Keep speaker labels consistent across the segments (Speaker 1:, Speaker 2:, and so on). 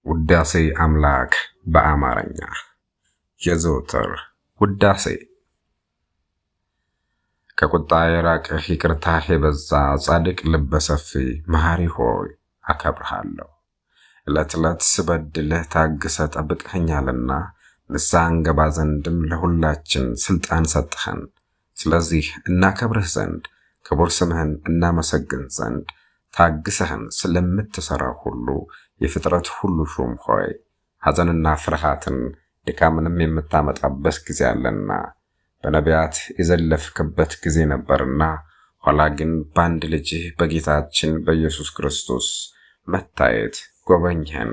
Speaker 1: ውዳሴ አምላክ በአማርኛ የዘወትር ውዳሴ። ከቁጣ የራቅህ ይቅርታህ የበዛ ጻድቅ ልበሰፊ መሐሪ ሆይ አከብርሃለሁ። ዕለት ዕለት ስበድልህ ታግሰ ጠብቀኸኛልና ንስሐ እንገባ ዘንድም ለሁላችን ስልጣን ሰጥኸን። ስለዚህ እናከብርህ ዘንድ ክቡር ስምህን እናመሰግን ዘንድ ታግሰህን ስለምትሰራው ሁሉ የፍጥረት ሁሉ ሹም ሆይ ሐዘንና ፍርሃትን ድካምንም የምታመጣበት ጊዜ አለና በነቢያት የዘለፍክበት ጊዜ ነበርና ኋላ ግን በአንድ ልጅህ በጌታችን በኢየሱስ ክርስቶስ መታየት ጎበኝኸን።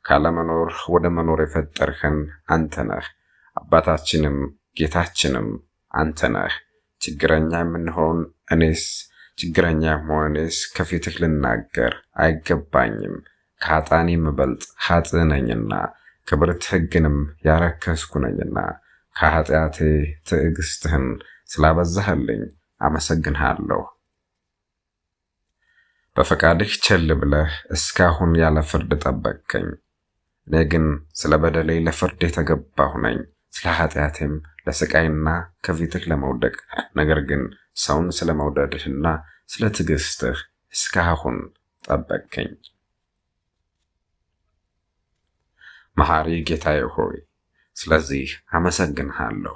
Speaker 1: ካለመኖር ወደ መኖር የፈጠርኸን አንተ ነህ። አባታችንም ጌታችንም አንተ ነህ። ችግረኛ የምንሆን ችግረኛ መሆኔስ ከፊትህ ልናገር አይገባኝም። ከኃጥአን የምበልጥ ኃጥእ ነኝና ክብርት ሕግንም ያረከስኩ ነኝና ከኃጢአቴ ትዕግስትህን ስላበዛህልኝ አመሰግንሃለሁ። በፈቃድህ ቸል ብለህ እስካሁን ያለ ፍርድ ጠበቅከኝ። እኔ ግን ስለ በደሌ ለፍርድ የተገባሁ ነኝ፣ ስለ ኃጢአቴም ለስቃይና ከፊትህ ለመውደቅ። ነገር ግን ሰውን ስለ መውደድህና ስለ ትዕግስትህ እስካሁን ጠበቅከኝ። መሐሪ ጌታዬ ሆይ ስለዚህ አመሰግንሃለሁ።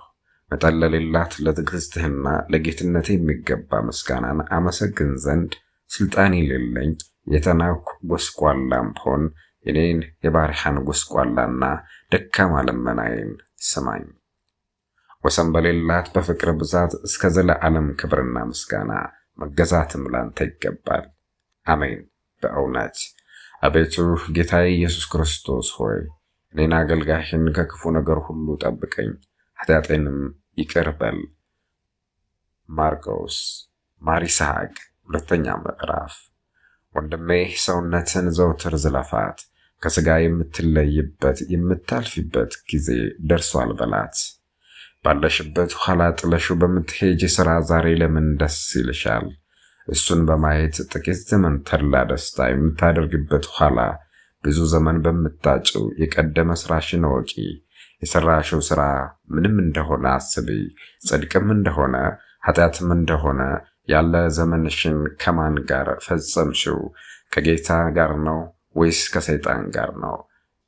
Speaker 1: መጠን ለሌላት ለትዕግስትህና ለጌትነት የሚገባ ምስጋናን አመሰግን ዘንድ ስልጣን የሌለኝ የተናኩ ጎስቋላም ብሆን የኔን የባሪያህን ጎስቋላና ደካማ ልመናዬን ስማኝ። ወሰን በሌላት በፍቅር ብዛት እስከ ዘለዓለም ክብርና ምስጋና መገዛትም ላንተ ይገባል። አሜን። በእውነት አቤቱ ጌታዬ ኢየሱስ ክርስቶስ ሆይ እኔን አገልጋይህን ከክፉ ነገር ሁሉ ጠብቀኝ፣ ኃጢአቴንም ይቅር በል። ማርቆስ ማር ይስሐቅ 2ኛ ምዕራፍ። ወንድሜ ሰውነትን ዘውትር ዝለፋት፣ ከሥጋ የምትለይበት የምታልፊበት ጊዜ ደርሷል በላት። ባለሽበት ኋላ ጥለሽው በምትሄጅ ሥራ ዛሬ ለምን ደስ ይልሻል? እሱን በማየት ጥቂት ዘመን ተድላ ደስታ የምታደርግበት ኋላ ብዙ ዘመን በምታጭው የቀደመ ሥራሽን እወቂ። የሠራሽው ሥራ ምንም እንደሆነ አስቢ። ጽድቅም እንደሆነ ኃጢአትም እንደሆነ ያለ ዘመንሽን ከማን ጋር ፈጸምሽው? ከጌታ ጋር ነው ወይስ ከሰይጣን ጋር ነው?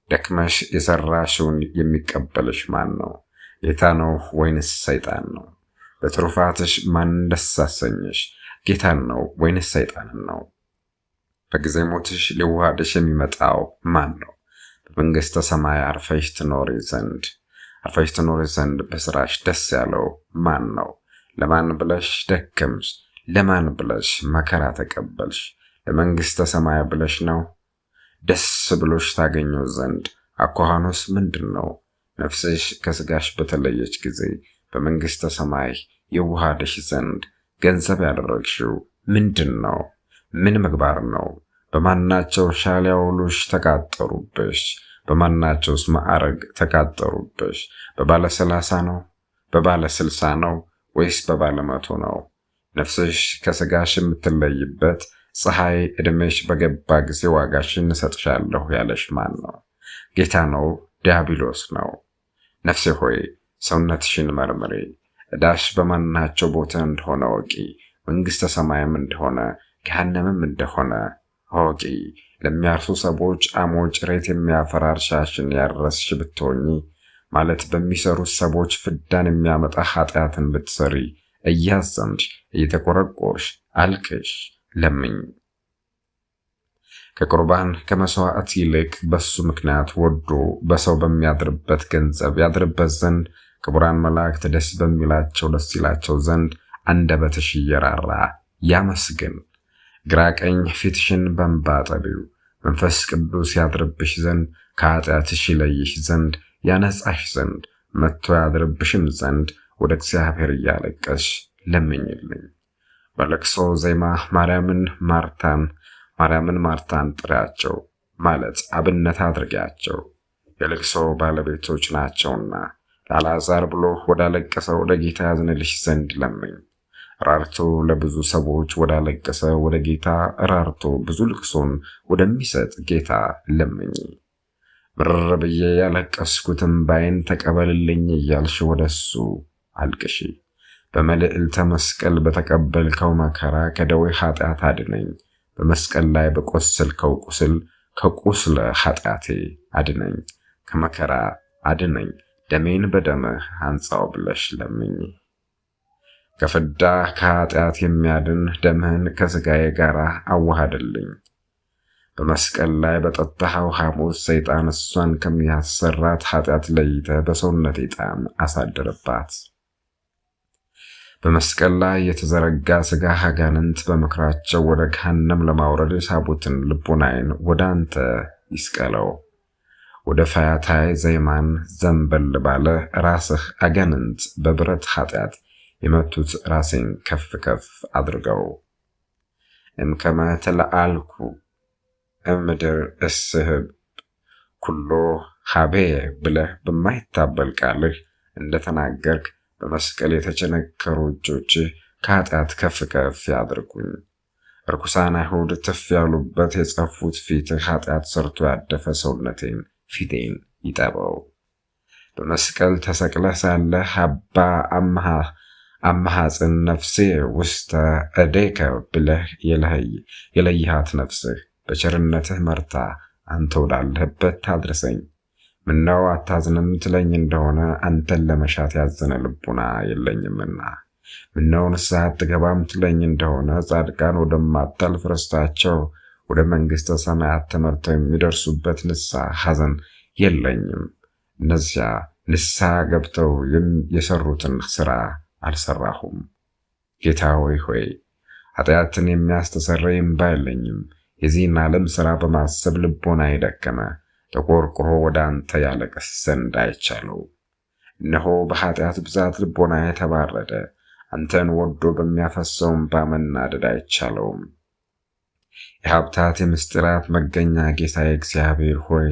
Speaker 1: ደክመሽ የሠራሽውን የሚቀበልሽ ማን ነው? ጌታ ነው ወይንስ ሰይጣን ነው? በትሩፋትሽ ማን ደስ አሰኘሽ? ጌታን ነው ወይንስ ሰይጣንን ነው? በጊዜ ሞትሽ ሊዋሃድሽ የሚመጣው ማን ነው? በመንግሥተ ሰማይ አርፈሽ ትኖሪ ዘንድ በሥራሽ ደስ ያለው ማን ነው? ለማን ብለሽ ደከምሽ? ለማን ብለሽ መከራ ተቀበልሽ? ለመንግሥተ ሰማይ ብለሽ ነው? ደስ ብሎሽ ታገኘው ዘንድ አኳኋኖስ ምንድን ነው? ነፍስሽ ከሥጋሽ በተለየች ጊዜ በመንግሥተ ሰማይ ይዋሃድሽ ዘንድ ገንዘብ ያደረግሽው ምንድን ነው? ምን ምግባር ነው? በማናቸው ሻሊያውሉሽ ተቃጠሩብሽ? በማናቸውስ ማዕረግ ተቃጠሩብሽ? በባለ 30 ነው? በባለ 60 ነው? ወይስ በባለ 100 ነው? ነፍስሽ ከሥጋሽ የምትለይበት ፀሐይ ዕድሜሽ በገባ ጊዜ ዋጋሽን እሰጥሻለሁ ያለሽ ማን ነው? ጌታ ነው? ዲያብሎስ ነው? ነፍሴ ሆይ ሰውነትሽን መርምሪ። ዕዳሽ በማናቸው ቦታ እንደሆነ ወቂ። መንግሥተ ሰማይም እንደሆነ ገሃነምም እንደሆነ አወቂ። ለሚያርሱ ሰዎች አሞጭ ሬት የሚያፈራ እርሻሽን ያረስሽ ብትሆኚ፣ ማለት በሚሰሩት ሰዎች ፍዳን የሚያመጣ ኃጢአትን ብትሰሪ፣ እያዘንሽ እየተቆረቆርሽ አልቅሽ፣ ለምኝ። ከቁርባን ከመሥዋዕት ይልቅ በሱ ምክንያት ወዶ በሰው በሚያድርበት ገንዘብ ያድርበት ዘንድ ክቡራን መላእክት ደስ በሚላቸው ደስ ይላቸው ዘንድ አንደበትሽ እየራራ ያመስግን። ግራ ቀኝ ፊትሽን በእንባ ጠቢው። መንፈስ ቅዱስ ያድርብሽ ዘንድ ከኃጢአትሽ ይለይሽ ዘንድ ያነጻሽ ዘንድ መጥቶ ያድርብሽም ዘንድ ወደ እግዚአብሔር እያለቀስሽ ለምኝልኝ። በለቅሶ ዜማ ማርያምን ማርታን ጥሪያቸው ማለት አብነት አድርጊያቸው፣ የልቅሶ ባለቤቶች ናቸውና። ለአልዓዛር ብሎ ወዳለቀሰ ወደ ጌታ ያዝንልሽ ዘንድ ለምኝ። ራርቶ ለብዙ ሰዎች ወዳለቀሰ ወደ ጌታ ራርቶ ብዙ ልቅሶን ወደሚሰጥ ጌታ ለምኝ። ምርር ብዬ ያለቀስኩትን ባይን ተቀበልልኝ እያልሽ ወደሱ አልቅሺ። በመልዕልተ መስቀል በተቀበልከው መከራ ከደዌ ኃጢአት አድነኝ። በመስቀል ላይ በቆሰልከው ቁስል ከቁስለ ኃጢአቴ አድነኝ። ከመከራ አድነኝ፣ ደሜን በደምህ አንጻው ብለሽ ለምኝ። ከፍዳ ከኃጢአት የሚያድን ደምህን ከሥጋዬ ጋር አዋሃድልኝ። በመስቀል ላይ በጠጣኸው ሐሞት ሰይጣን እሷን ከሚያሰራት ኃጢአት ለይተህ በሰውነቴ ጣዕም አሳድርባት። በመስቀል ላይ የተዘረጋ ሥጋ አጋንንት በምክራቸው ወደ ገሃነም ለማውረድ የሳቡትን ልቡናዬን ወደ አንተ ይስቀለው። ወደ ፈያታዬ ዘይማን ዘንበል ባለ ራስህ አጋንንት በብረት ኃጢአት የመቱት ራሴን ከፍ ከፍ አድርገው። እምከመ ተለአልኩ እምድር እስህብ ኩሎ ሀቤየ ብለህ በማይታበል ቃልህ እንደተናገርክ በመስቀል የተቸነከሩ እጆችህ ከኃጢአት ከፍ ከፍ ያድርጉኝ። ርኩሳን አይሁድ ትፍ ያሉበት የጸፉት ፊትህ ኃጢአት ሰርቶ ያደፈ ሰውነቴን ፊቴን ይጠበው። በመስቀል ተሰቅለህ ሳለህ አባ አማሐፅን ነፍሴ ውስተ እዴከ ብለህ የለይሃት ነፍስህ በቸርነትህ መርታ አንተ ወዳለህበት ታድርሰኝ። ምነው አታዝንም ትለኝ እንደሆነ አንተን ለመሻት ያዘነ ልቡና የለኝምና። ምነው ንስሐ አትገባም ትለኝ እንደሆነ ጻድቃን ወደማታልፍ ርስታቸው ወደ መንግሥተ ሰማያት ተመርተው የሚደርሱበት ንስሐ ሐዘን የለኝም። እነዚያ ንስሐ ገብተው የሰሩትን ሥራ አልሰራሁም። ጌታ ሆይ ኃጢአትን የሚያስተሰርይ እምባ የለኝም። የዚህን ዓለም ሥራ በማሰብ ልቦና የደከመ ተቆርቁሮ ወደ አንተ ያለቅስ ዘንድ አይቻለው። እነሆ በኃጢአት ብዛት ልቦና የተባረደ አንተን ወዶ በሚያፈሰው እምባ መናደድ አይቻለውም። የሀብታት የምስጢራት መገኛ ጌታዬ እግዚአብሔር ሆይ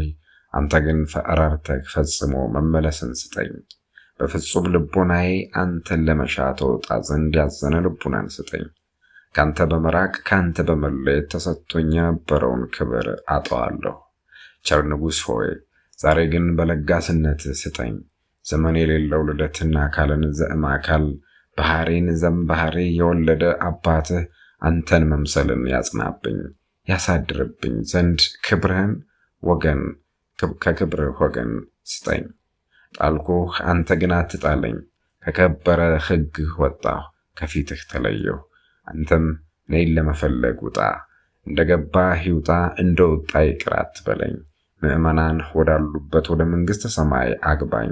Speaker 1: አንተ ግን ፈራርተህ ፈጽሞ መመለስን ስጠኝ። በፍጹም ልቦናዬ አንተን ለመሻት ወጣ ዘንድ ያዘነ ልቡናን ስጠኝ። ካንተ በመራቅ ካንተ በመለየት ተሰጥቶኝ የነበረውን ክብር አጠዋለሁ። ቸር ንጉሥ ሆይ ዛሬ ግን በለጋስነት ስጠኝ። ዘመን የሌለው ልደትና አካልን ዘእማካል ባህሬን ዘምባህሬ የወለደ አባትህ አንተን መምሰልን ያጽናብኝ ያሳድርብኝ ዘንድ ክብርህን ከክብርህ ወገን ስጠኝ። ጣልኩህ፣ አንተ ግን አትጣለኝ። ከከበረ ሕግህ ወጣሁ፣ ከፊትህ ተለየሁ። አንተም እኔን ለመፈለግ ውጣ፣ እንደገባህ ይውጣ፣ እንደወጣ ይቅር አትበለኝ። ምዕመናን ወዳሉበት ወደ መንግሥተ ሰማይ አግባኝ።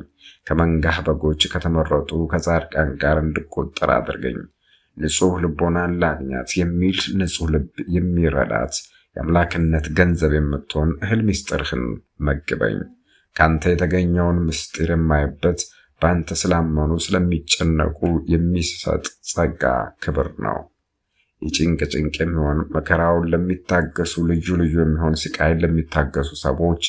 Speaker 1: ከመንጋህ በጎች ከተመረጡ ከጻድቃን ጋር እንድቆጠር አድርገኝ። ንጹሕ ልቦናን ላግኛት የሚል ንጹሕ ልብ የሚረዳት የአምላክነት ገንዘብ የምትሆን እህል ምስጢርህን መግበኝ። ካንተ የተገኘውን ምስጢር የማይበት በአንተ ስላመኑ ስለሚጨነቁ የሚሰጥ ጸጋ ክብር ነው። የጭንቅ የሚሆን መከራውን ለሚታገሱ ልዩ የሚሆን ስቃይን ለሚታገሱ ሰዎች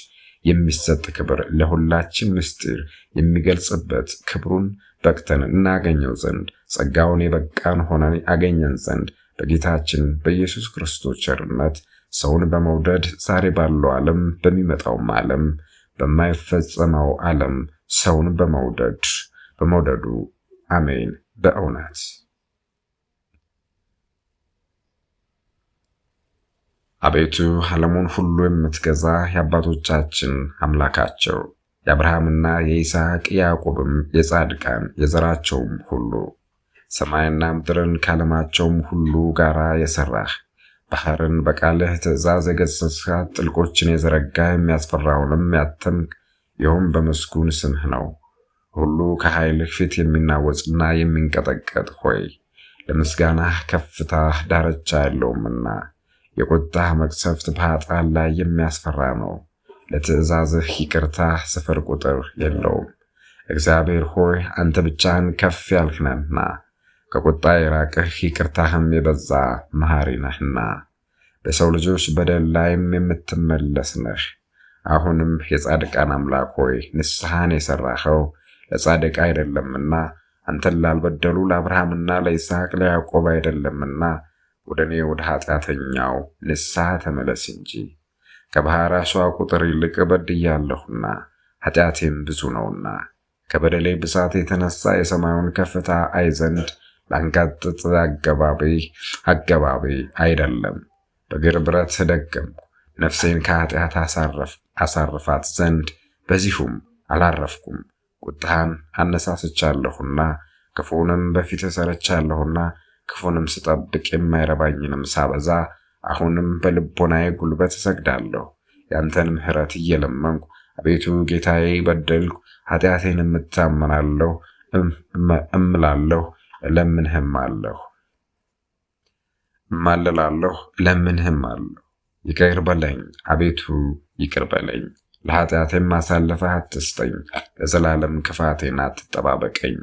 Speaker 1: የሚሰጥ ክብር ለሁላችን ምስጢር የሚገልጽበት ክብሩን በቅተን እናገኘው ዘንድ ጸጋውን የበቃን ሆነን ያገኘን ዘንድ በጌታችን በኢየሱስ ክርስቶስ ቸርነት ሰውን በመውደድ ዛሬ ባለው ዓለም በሚመጣውም ዓለም በማይፈጸመው ዓለም ሰውን በመውደዱ አሜን። በእውነት አቤቱ ዓለሙን ሁሉ የምትገዛ የአባቶቻችን አምላካቸው የአብርሃምና የይስሐቅ የያዕቆብም የጻድቃን የዘራቸውም ሁሉ ሰማይና ምድርን ከዓለማቸውም ሁሉ ጋር የሠራህ ባህርን በቃልህ ትእዛዝ የገሠጽሃት ጥልቆችን የዘረጋ የሚያስፈራውንም ያተምክ ይኸውም በምስጉን ስምህ ነው። ሁሉ ከኃይልህ ፊት የሚናወጽና የሚንቀጠቀጥ ሆይ ለምስጋናህ ከፍታህ ዳርቻ የለውምና የቁጣህ መቅሰፍት በኃጥአን ላይ የሚያስፈራ ነው። ለትእዛዝህ ይቅርታህ ስፍር ቁጥር የለውም። እግዚአብሔር ሆይ አንተ ብቻህን ከፍ ያልህ ነህና ከቁጣ የራቅህ ይቅርታህም የበዛ መሐሪ ነህና በሰው ልጆች በደል ላይም የምትመለስ ነህ። አሁንም የጻድቃን አምላክ ሆይ ንስሐን የሠራኸው ለጻድቅ አይደለምና አንተን ላልበደሉ ለአብርሃምና ለይስሐቅ ለያዕቆብ አይደለምና ወደ እኔ ወደ ኃጢአተኛው ንስሐ ተመለስ እንጂ ከባሕር አሸዋ ቁጥር ይልቅ በድያለሁና ኃጢአቴም ብዙ ነውና ከበደሌ ብዛት የተነሳ የሰማዩን ከፍታ አይ ዘንድ ላንጋጥጥ አገባቤ አይደለም። በእግር ብረት ደገምኩ፣ ነፍሴን ከኃጢአት አሳርፋት ዘንድ በዚሁም አላረፍኩም። ቁጣህን አነሳስቻለሁና ክፉንም በፊት ሰርቻለሁና ክፉንም ስጠብቅ የማይረባኝንም ሳበዛ አሁንም በልቦናዬ ጉልበት እሰግዳለሁ። ያንተን ምሕረት እየለመንኩ አቤቱ ጌታዬ በደልኩ፣ ኃጢአቴንም እታመናለሁ፣ እምላለሁ፣ እለምንህም አለሁ። ይቅር በለኝ አቤቱ ይቅር በለኝ፣ ለኃጢአቴም አሳልፈህ አትስጠኝ። ለዘላለም ክፋቴን አትጠባበቀኝ፣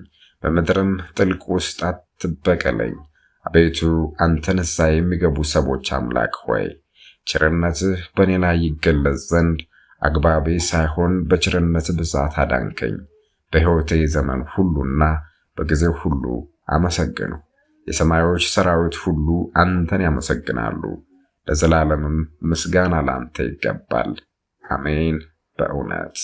Speaker 1: በምድርም ጥልቅ ውስጥ አትበቀለኝ። አቤቱ አንተ ንስሐ የሚገቡ ሰዎች አምላክ ሆይ ቸርነትህ በእኔ ላይ ይገለጽ ዘንድ አግባቤ ሳይሆን በቸርነት ብዛት አዳንከኝ። በሕይወቴ ዘመን ሁሉና በጊዜው ሁሉ አመሰግንሁ። የሰማዮች ሰራዊት ሁሉ አንተን ያመሰግናሉ። ለዘላለምም ምስጋና ላንተ ይገባል። አሜን። በእውነት